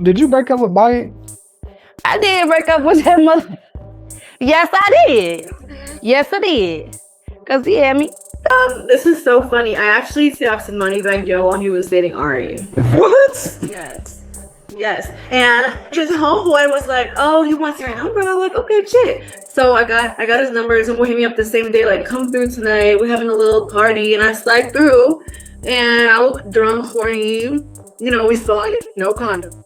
Did you break up with Bobby? I did break up with that mother. Yes, I did. Yes, I did. Cause he had me. This is so funny. I actually texted Moneybagg Yo while he was dating Ari. What? Yes. And his homeboy was like, "Oh, he wants your number." I'm like, "Okay, shit." So I got his numbers, and we'll hit me up the same day. Like, come through tonight. We're having a little party, and I slide through, and I was drunk, horny. You know, we saw it. No condom.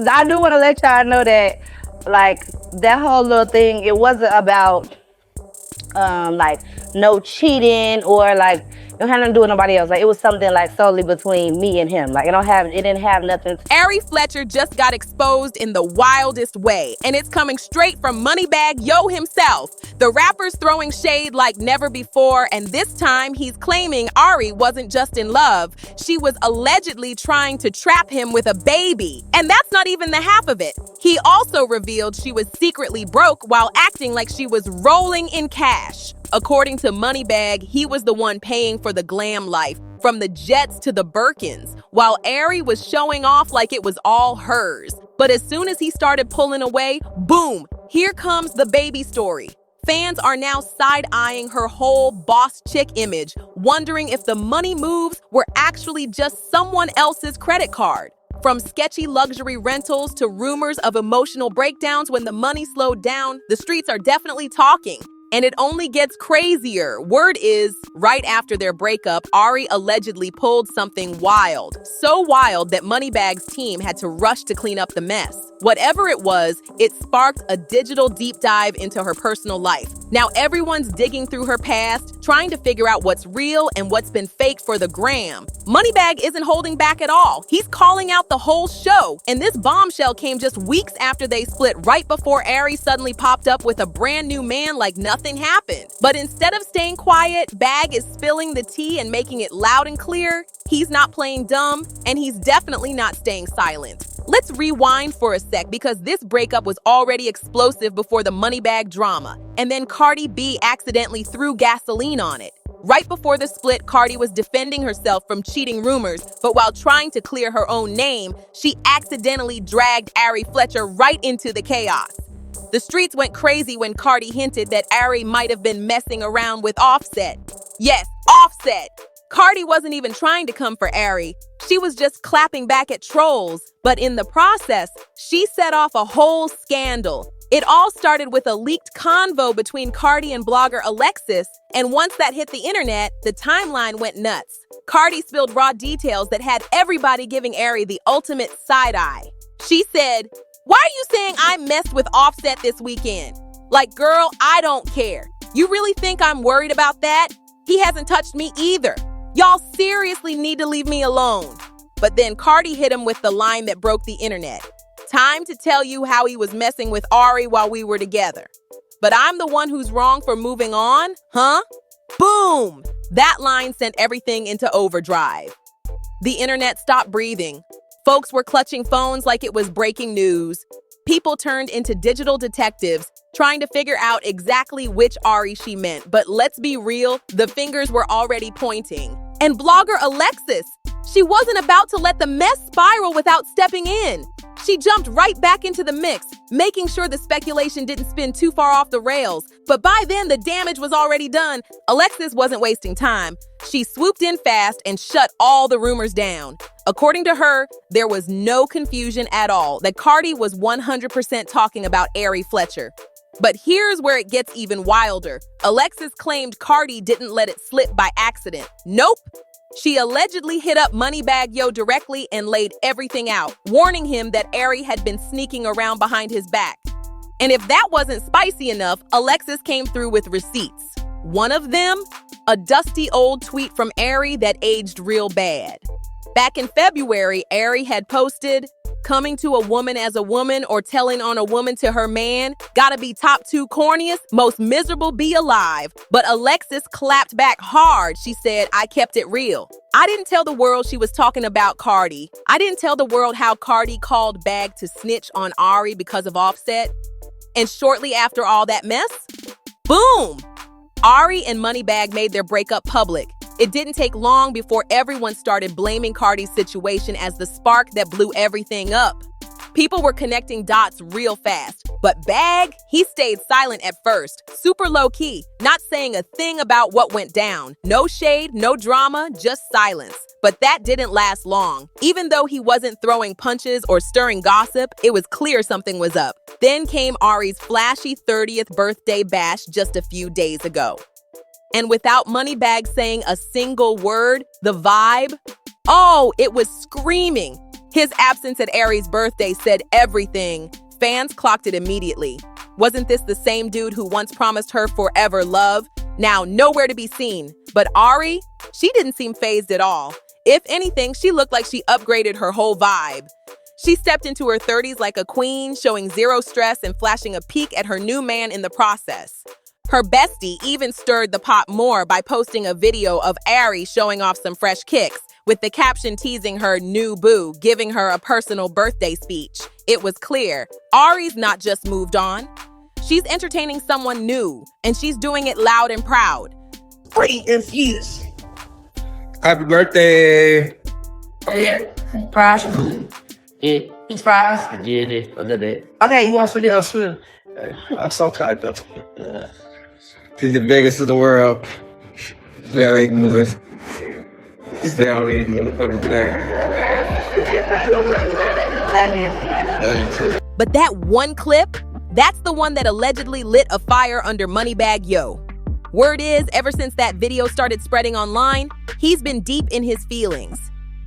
I do want to let y'all know that, like, that whole little thing, it wasn't about, like, no cheating or, like, it had nothing to do with nobody else. Like, it was something, like, solely between me and him. Like, it didn't have nothing. Ari Fletcher just got exposed in the wildest way, and it's coming straight from Moneybagg Yo himself. The rapper's throwing shade like never before, and this time he's claiming Ari wasn't just in love. She was allegedly trying to trap him with a baby. And that's not even the half of it. He also revealed she was secretly broke while acting like she was rolling in cash. According to Moneybagg, he was the one paying for the glam life, from the jets to the Birkins, while Ari was showing off like it was all hers. But as soon as he started pulling away, boom, here comes the baby story. Fans are now side-eyeing her whole boss chick image, wondering if the money moves were actually just someone else's credit card. From sketchy luxury rentals to rumors of emotional breakdowns when the money slowed down, the streets are definitely talking. And it only gets crazier. Word is, right after their breakup, Ari allegedly pulled something wild. So wild that Moneybagg's team had to rush to clean up the mess. Whatever it was, it sparked a digital deep dive into her personal life. Now everyone's digging through her past, trying to figure out what's real and what's been fake for the gram. Moneybagg isn't holding back at all. He's calling out the whole show. And this bombshell came just weeks after they split, right before Ari suddenly popped up with a brand new man like nothing happened. But instead of staying quiet, Bag is spilling the tea and making it loud and clear. He's not playing dumb, and he's definitely not staying silent. Let's rewind for a sec, because this breakup was already explosive before the Moneybagg drama. And then Cardi B accidentally threw gasoline on it. Right before the split, Cardi was defending herself from cheating rumors, but while trying to clear her own name, she accidentally dragged Ari Fletcher right into the chaos. The streets went crazy when Cardi hinted that Ari might have been messing around with Offset. Yes, Offset! Cardi wasn't even trying to come for Ari. She was just clapping back at trolls. But in the process, she set off a whole scandal. It all started with a leaked convo between Cardi and blogger Alexis, and once that hit the internet, the timeline went nuts. Cardi spilled raw details that had everybody giving Ari the ultimate side-eye. She said, "Why are you saying I messed with Offset this weekend? Like, girl, I don't care. You really think I'm worried about that? He hasn't touched me either. Y'all seriously need to leave me alone." But then Cardi hit him with the line that broke the internet. "Time to tell you how he was messing with Ari while we were together. But I'm the one who's wrong for moving on, huh?" Boom! That line sent everything into overdrive. The internet stopped breathing. Folks were clutching phones like it was breaking news. People turned into digital detectives, trying to figure out exactly which Ari she meant. But let's be real, the fingers were already pointing. And blogger Alexis, she wasn't about to let the mess spiral without stepping in. She jumped right back into the mix, making sure the speculation didn't spin too far off the rails. But by then, the damage was already done. Alexis wasn't wasting time. She swooped in fast and shut all the rumors down. According to her, there was no confusion at all that Cardi was 100% talking about Ari Fletcher. But here's where it gets even wilder. Alexis claimed Cardi didn't let it slip by accident. Nope. She allegedly hit up Moneybagg Yo directly and laid everything out, warning him that Ari had been sneaking around behind his back. And if that wasn't spicy enough, Alexis came through with receipts. One of them, a dusty old tweet from Ari that aged real bad. Back in February, Ari had posted, "Coming to a woman as a woman or telling on a woman to her man, gotta be top 2 corniest, most miserable be alive." But Alexis clapped back hard. She said, "I kept it real. I didn't tell the world she was talking about Cardi. I didn't tell the world how Cardi called Bag to snitch on Ari because of Offset." And shortly after all that mess, boom! Ari and Moneybagg made their breakup public. It didn't take long before everyone started blaming Cardi's situation as the spark that blew everything up. People were connecting dots real fast. But Bag, he stayed silent at first, super low-key, not saying a thing about what went down. No shade, no drama, just silence. But that didn't last long. Even though he wasn't throwing punches or stirring gossip, it was clear something was up. Then came Ari's flashy 30th birthday bash just a few days ago. And without Moneybagg saying a single word, the vibe, oh, it was screaming. His absence at Ari's birthday said everything. Fans clocked it immediately. Wasn't this the same dude who once promised her forever love? Now nowhere to be seen. But Ari, she didn't seem fazed at all. If anything, she looked like she upgraded her whole vibe. She stepped into her 30s like a queen, showing zero stress and flashing a peek at her new man in the process. Her bestie even stirred the pot more by posting a video of Ari showing off some fresh kicks, with the caption teasing her new boo, giving her a personal birthday speech. It was clear, Ari's not just moved on. She's entertaining someone new, and she's doing it loud and proud. Great infused. Happy birthday. Yeah. Fries. Yeah. It's fries. Yeah, I did it. Okay, you want some else food? I'm so tired of it. He's the biggest in the world. Very good. He's the only But that one clip, that's the one that allegedly lit a fire under Moneybagg Yo. Word is, ever since that video started spreading online, he's been deep in his feelings.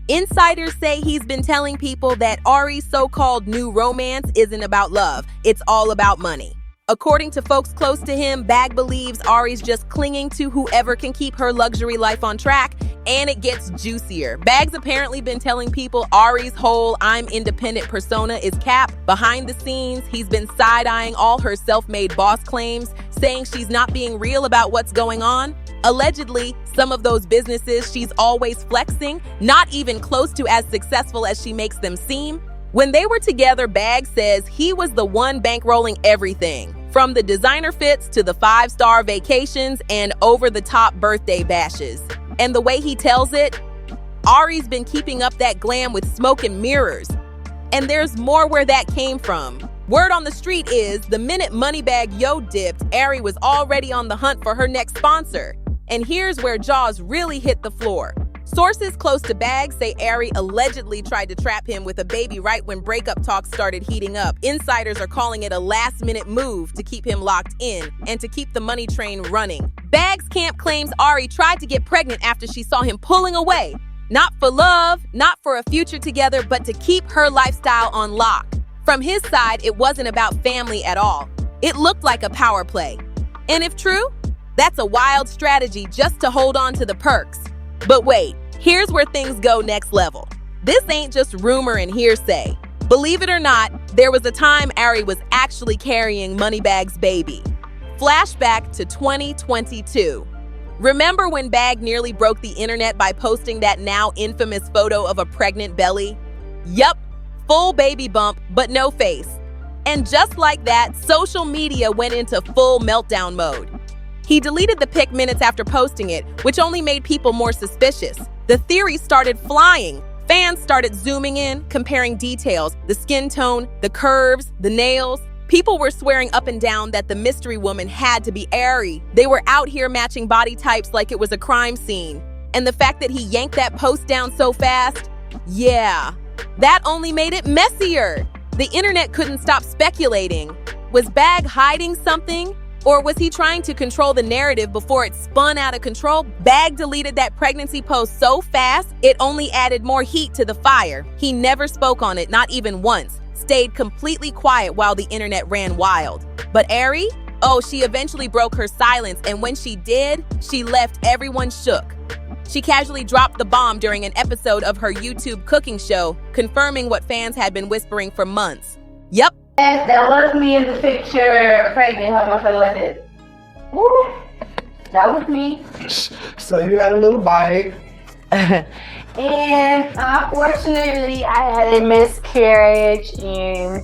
Insiders say he's been telling people that Ari's so-called new romance isn't about love, it's all about money. According to folks close to him, Bag believes Ari's just clinging to whoever can keep her luxury life on track, and it gets juicier. Bag's apparently been telling people Ari's whole I'm independent persona is cap. Behind the scenes, he's been side-eyeing all her self-made boss claims, saying she's not being real about what's going on. Allegedly, some of those businesses she's always flexing, not even close to as successful as she makes them seem. When they were together, Bag says he was the one bankrolling everything, from the designer fits to the 5-star vacations and over-the-top birthday bashes. And the way he tells it, Ari's been keeping up that glam with smoke and mirrors. And there's more where that came from. Word on the street is, the minute Moneybagg Yo dipped, Ari was already on the hunt for her next sponsor. And here's where jaws really hit the floor. Sources close to Bag say Ari allegedly tried to trap him with a baby right when breakup talks started heating up. Insiders are calling it a last-minute move to keep him locked in and to keep the money train running. Bag's camp claims Ari tried to get pregnant after she saw him pulling away. Not for love, not for a future together, but to keep her lifestyle on lock. From his side, it wasn't about family at all. It looked like a power play. And if true, that's a wild strategy just to hold on to the perks. But wait, here's where things go next level. This ain't just rumor and hearsay. Believe it or not, there was a time Ari was actually carrying Moneybagg's baby. Flashback to 2022. Remember when Bag nearly broke the internet by posting that now infamous photo of a pregnant belly? Yup, full baby bump, but no face. And just like that, social media went into full meltdown mode. He deleted the pic minutes after posting it, which only made people more suspicious. The theories started flying. Fans started zooming in, comparing details, the skin tone, the curves, the nails. People were swearing up and down that the mystery woman had to be Ari. They were out here matching body types like it was a crime scene. And the fact that he yanked that post down so fast, yeah, that only made it messier. The internet couldn't stop speculating. Was Bag hiding something? Or was he trying to control the narrative before it spun out of control? Bag deleted that pregnancy post so fast, it only added more heat to the fire. He never spoke on it, not even once. Stayed completely quiet while the internet ran wild. But Ari? Oh, she eventually broke her silence, and when she did, she left everyone shook. She casually dropped the bomb during an episode of her YouTube cooking show, confirming what fans had been whispering for months. Yep. That was me in the picture, pregnant. How much I let it? Woo. That was me. So you had a little bite. And unfortunately, I had a miscarriage, and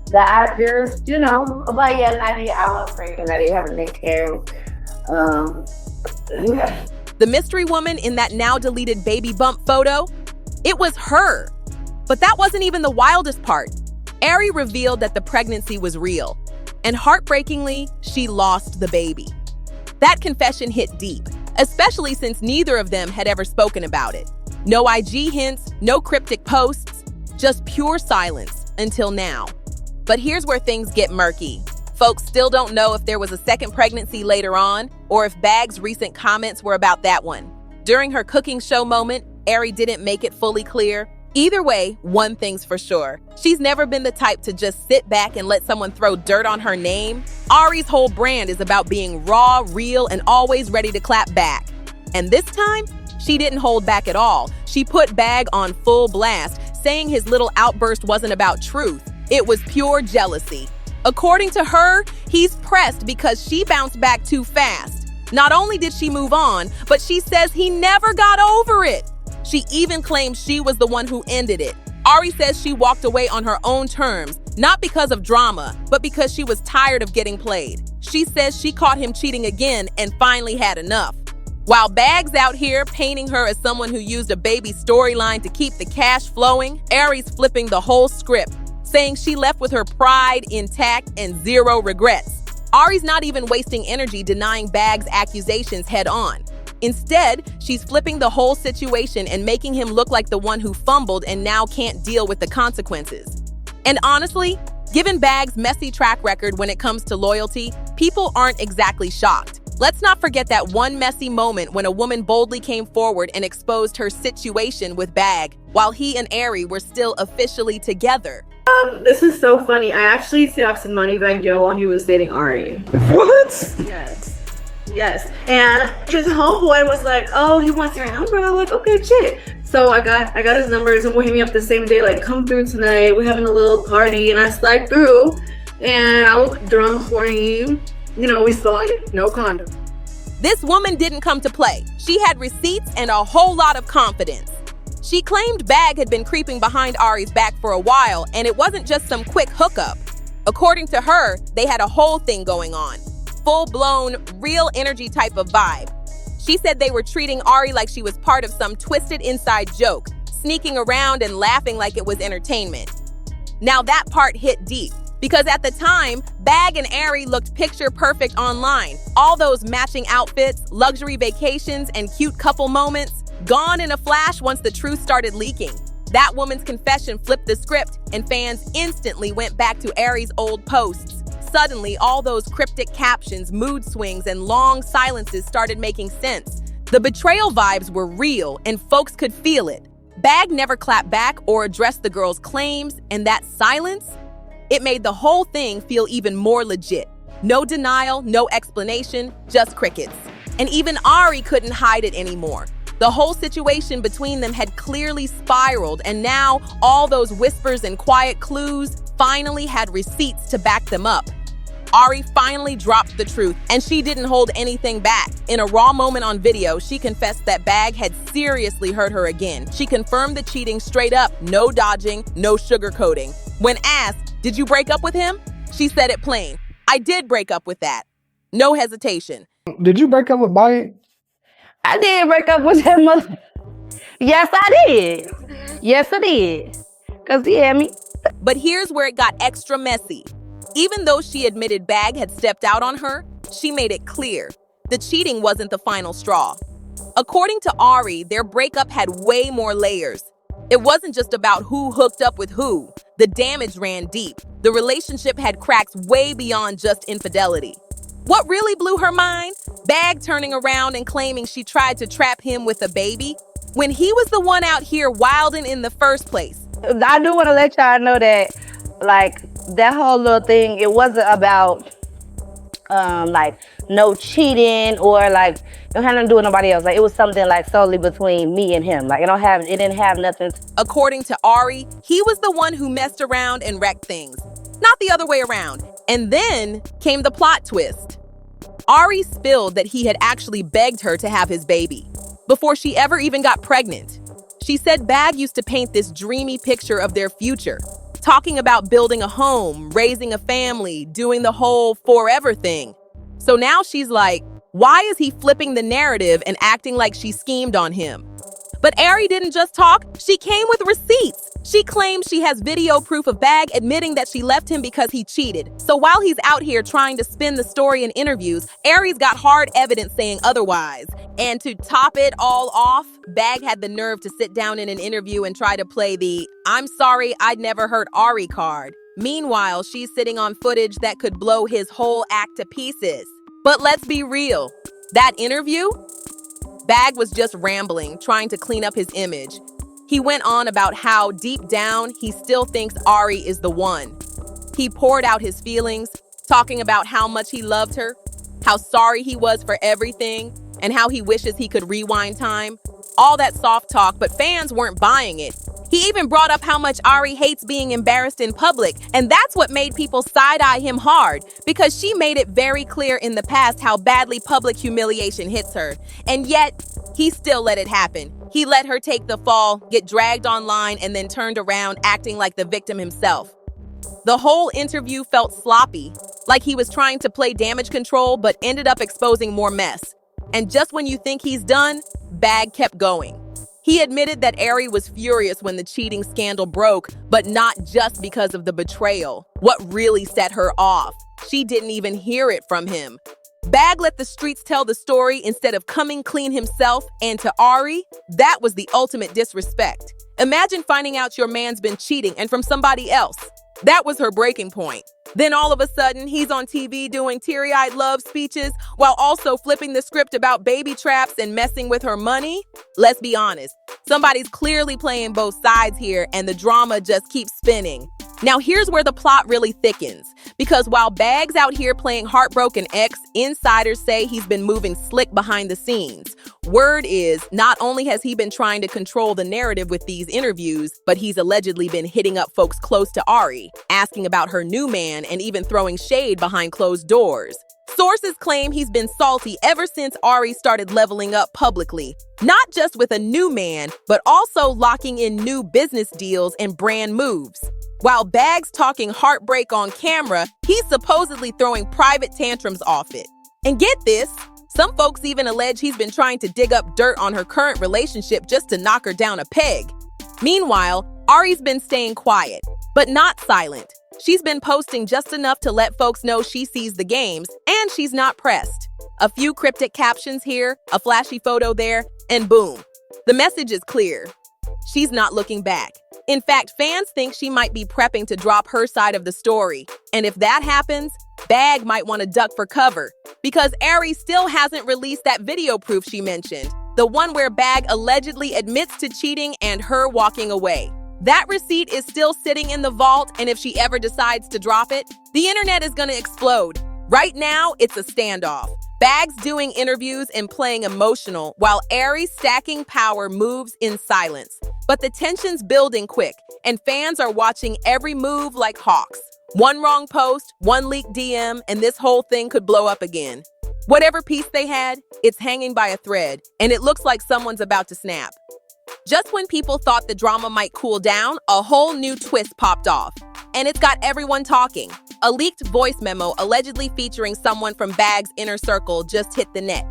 the actors, but yeah, I was pregnant. I didn't have a miscarriage. Yeah. The mystery woman in that now deleted baby bump photo, it was her. But that wasn't even the wildest part. Ari revealed that the pregnancy was real, and heartbreakingly, she lost the baby. That confession hit deep, especially since neither of them had ever spoken about it. No IG hints, no cryptic posts, just pure silence until now. But here's where things get murky. Folks still don't know if there was a second pregnancy later on, or if Bagg's recent comments were about that one. During her cooking show moment, Ari didn't make it fully clear. Either way, one thing's for sure. She's never been the type to just sit back and let someone throw dirt on her name. Ari's whole brand is about being raw, real, and always ready to clap back. And this time, she didn't hold back at all. She put Bagg on full blast, saying his little outburst wasn't about truth. It was pure jealousy. According to her, he's pressed because she bounced back too fast. Not only did she move on, but she says he never got over it. She even claims she was the one who ended it. Ari says she walked away on her own terms, not because of drama, but because she was tired of getting played. She says she caught him cheating again and finally had enough. While Bagg's out here painting her as someone who used a baby storyline to keep the cash flowing, Ari's flipping the whole script, saying she left with her pride intact and zero regrets. Ari's not even wasting energy denying Bagg's accusations head on. Instead, she's flipping the whole situation and making him look like the one who fumbled and now can't deal with the consequences. And honestly, given Bagg's messy track record when it comes to loyalty, people aren't exactly shocked. Let's not forget that one messy moment when a woman boldly came forward and exposed her situation with Bagg, while he and Ari were still officially together. This is so funny. I actually texted Moneybagg Yo while he was dating Ari. What? Yes. And his homeboy was like, "Oh, he wants your number." I'm like, "Okay, shit." So I got his numbers, and we're hit me up the same day, like, "Come through tonight. We're having a little party." And I slide through, and I was drunk, horny. We saw it. No condom. This woman didn't come to play. She had receipts and a whole lot of confidence. She claimed Bagg had been creeping behind Ari's back for a while, and it wasn't just some quick hookup. According to her, they had a whole thing going on. Full-blown, real energy type of vibe. She said they were treating Ari like she was part of some twisted inside joke, sneaking around and laughing like it was entertainment. Now that part hit deep, because at the time, Bagg and Ari looked picture perfect online. All those matching outfits, luxury vacations, and cute couple moments, gone in a flash once the truth started leaking. That woman's confession flipped the script, and fans instantly went back to Ari's old posts. Suddenly, all those cryptic captions, mood swings, and long silences started making sense. The betrayal vibes were real, and folks could feel it. Bagg never clapped back or addressed the girl's claims, and that silence, it made the whole thing feel even more legit. No denial, no explanation, just crickets. And even Ari couldn't hide it anymore. The whole situation between them had clearly spiraled, and now all those whispers and quiet clues finally had receipts to back them up. Ari finally dropped the truth, and she didn't hold anything back. In a raw moment on video, she confessed that Bagg had seriously hurt her again. She confirmed the cheating straight up, no dodging, no sugarcoating. When asked, "Did you break up with him?" she said it plain. "I did break up with that." No hesitation. Did you break up with Bagg? I did break up with that mother. Yes, I did. Yes, I did. Because he had me. But here's where it got extra messy. Even though she admitted Bagg had stepped out on her, she made it clear the cheating wasn't the final straw. According to Ari, their breakup had way more layers. It wasn't just about who hooked up with who. The damage ran deep. The relationship had cracks way beyond just infidelity. What really blew her mind? Bagg turning around and claiming she tried to trap him with a baby, when he was the one out here wilding in the first place. I do want to let y'all know that, that whole little thing, it wasn't about, no cheating or, it had nothing to do with nobody else. It was something, solely between me and him. It didn't have nothing. According to Ari, he was the one who messed around and wrecked things, not the other way around. And then came the plot twist. Ari spilled that he had actually begged her to have his baby before she ever even got pregnant. She said Bagg used to paint this dreamy picture of their future, talking about building a home, raising a family, doing the whole forever thing. So now she's like, why is he flipping the narrative and acting like she schemed on him? But Ari didn't just talk, she came with receipts. She claims she has video proof of Bag admitting that she left him because he cheated. So while he's out here trying to spin the story in interviews, Ari's got hard evidence saying otherwise. And to top it all off, Bag had the nerve to sit down in an interview and try to play the "I'm sorry, I'd never hurt Ari" card. Meanwhile, she's sitting on footage that could blow his whole act to pieces. But let's be real. That interview? Bag was just rambling, trying to clean up his image. He went on about how, deep down, he still thinks Ari is the one. He poured out his feelings, talking about how much he loved her, how sorry he was for everything, and how he wishes he could rewind time. All that soft talk, but fans weren't buying it. He even brought up how much Ari hates being embarrassed in public, and that's what made people side-eye him hard, because she made it very clear in the past how badly public humiliation hits her. And yet, he still let it happen. He let her take the fall, get dragged online, and then turned around acting like the victim himself. The whole interview felt sloppy, like he was trying to play damage control but ended up exposing more mess. And just when you think he's done, Bag kept going. He admitted that Ari was furious when the cheating scandal broke, but not just because of the betrayal. What really set her off? She didn't even hear it from him. Bag let the streets tell the story instead of coming clean himself, and to Ari, that was the ultimate disrespect. Imagine finding out your man's been cheating and from somebody else. That was her breaking point. Then all of a sudden, he's on TV doing teary-eyed love speeches while also flipping the script about baby traps and messing with her money. Let's be honest, somebody's clearly playing both sides here and the drama just keeps spinning. Now here's where the plot really thickens, because while Bag's out here playing heartbroken ex, insiders say he's been moving slick behind the scenes. Word is, not only has he been trying to control the narrative with these interviews, but he's allegedly been hitting up folks close to Ari, asking about her new man and even throwing shade behind closed doors. Sources claim he's been salty ever since Ari started leveling up publicly, not just with a new man, but also locking in new business deals and brand moves. While Bag's talking heartbreak on camera, he's supposedly throwing private tantrums off it. And get this, some folks even allege he's been trying to dig up dirt on her current relationship just to knock her down a peg. Meanwhile, Ari's been staying quiet, but not silent. She's been posting just enough to let folks know she sees the games, and she's not pressed. A few cryptic captions here, a flashy photo there, and boom. The message is clear. She's not looking back. In fact, fans think she might be prepping to drop her side of the story. And if that happens, Bag might want to duck for cover, because Ari still hasn't released that video proof she mentioned, the one where Bag allegedly admits to cheating and her walking away. That receipt is still sitting in the vault, and if she ever decides to drop it, the internet is gonna explode. Right now, it's a standoff. Bag's doing interviews and playing emotional, while Ari's stacking power moves in silence. But the tension's building quick, and fans are watching every move like hawks. One wrong post, one leaked DM, and this whole thing could blow up again. Whatever piece they had, it's hanging by a thread, and it looks like someone's about to snap. Just when people thought the drama might cool down, a whole new twist popped off. And it's got everyone talking. A leaked voice memo allegedly featuring someone from Bag's inner circle just hit the net.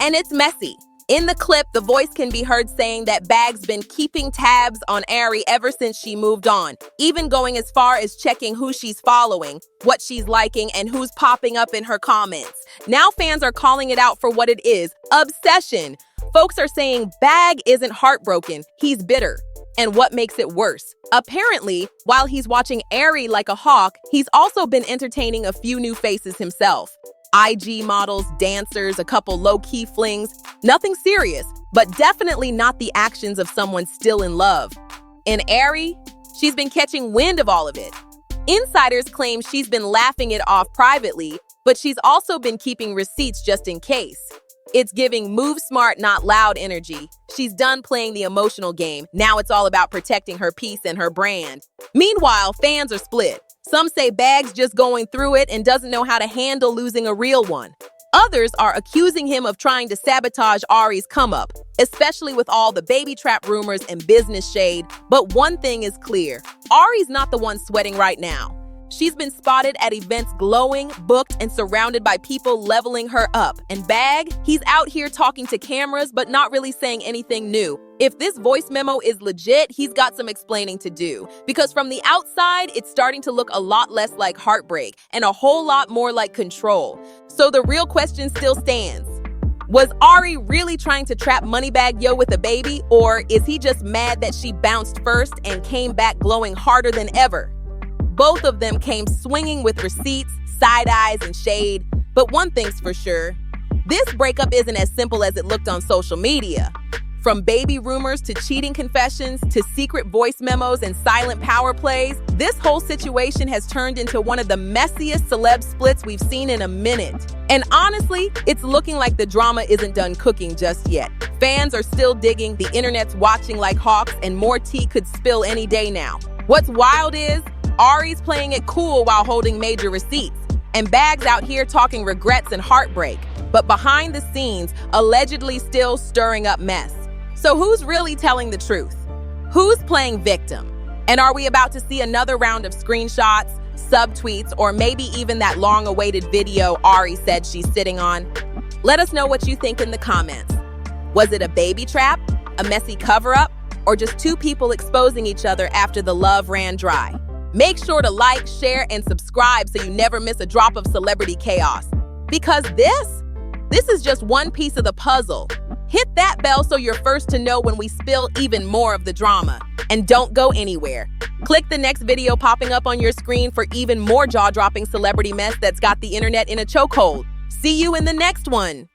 And it's messy. In the clip, the voice can be heard saying that Bag's been keeping tabs on Ari ever since she moved on, even going as far as checking who she's following, what she's liking, and who's popping up in her comments. Now fans are calling it out for what it is: obsession. Folks are saying Bag isn't heartbroken, he's bitter. And what makes it worse? Apparently, while he's watching Ari like a hawk, he's also been entertaining a few new faces himself. IG models, dancers, a couple low-key flings. Nothing serious, but definitely not the actions of someone still in love. And Ari, she's been catching wind of all of it. Insiders claim she's been laughing it off privately, but she's also been keeping receipts just in case. It's giving move smart, not loud energy. She's done playing the emotional game. Now it's all about protecting her peace and her brand. Meanwhile, fans are split. Some say Bag's just going through it and doesn't know how to handle losing a real one. Others are accusing him of trying to sabotage Ari's come-up, especially with all the baby trap rumors and business shade. But one thing is clear, Ari's not the one sweating right now. She's been spotted at events glowing, booked, and surrounded by people leveling her up. And Bag, he's out here talking to cameras, but not really saying anything new. If this voice memo is legit, he's got some explaining to do. Because from the outside, it's starting to look a lot less like heartbreak and a whole lot more like control. So the real question still stands. Was Ari really trying to trap Moneybagg Yo with a baby, or is he just mad that she bounced first and came back glowing harder than ever? Both of them came swinging with receipts, side eyes, and shade. But one thing's for sure, this breakup isn't as simple as it looked on social media. From baby rumors to cheating confessions to secret voice memos and silent power plays, this whole situation has turned into one of the messiest celeb splits we've seen in a minute. And honestly, it's looking like the drama isn't done cooking just yet. Fans are still digging, the internet's watching like hawks, and more tea could spill any day now. What's wild is, Ari's playing it cool while holding major receipts, and Bag's out here talking regrets and heartbreak, but behind the scenes, allegedly still stirring up mess. So who's really telling the truth? Who's playing victim? And are we about to see another round of screenshots, subtweets, or maybe even that long-awaited video Ari said she's sitting on? Let us know what you think in the comments. Was it a baby trap, a messy cover-up, or just two people exposing each other after the love ran dry? Make sure to like, share, and subscribe so you never miss a drop of celebrity chaos. Because this is just one piece of the puzzle. Hit that bell so you're first to know when we spill even more of the drama. And don't go anywhere. Click the next video popping up on your screen for even more jaw-dropping celebrity mess that's got the internet in a chokehold. See you in the next one.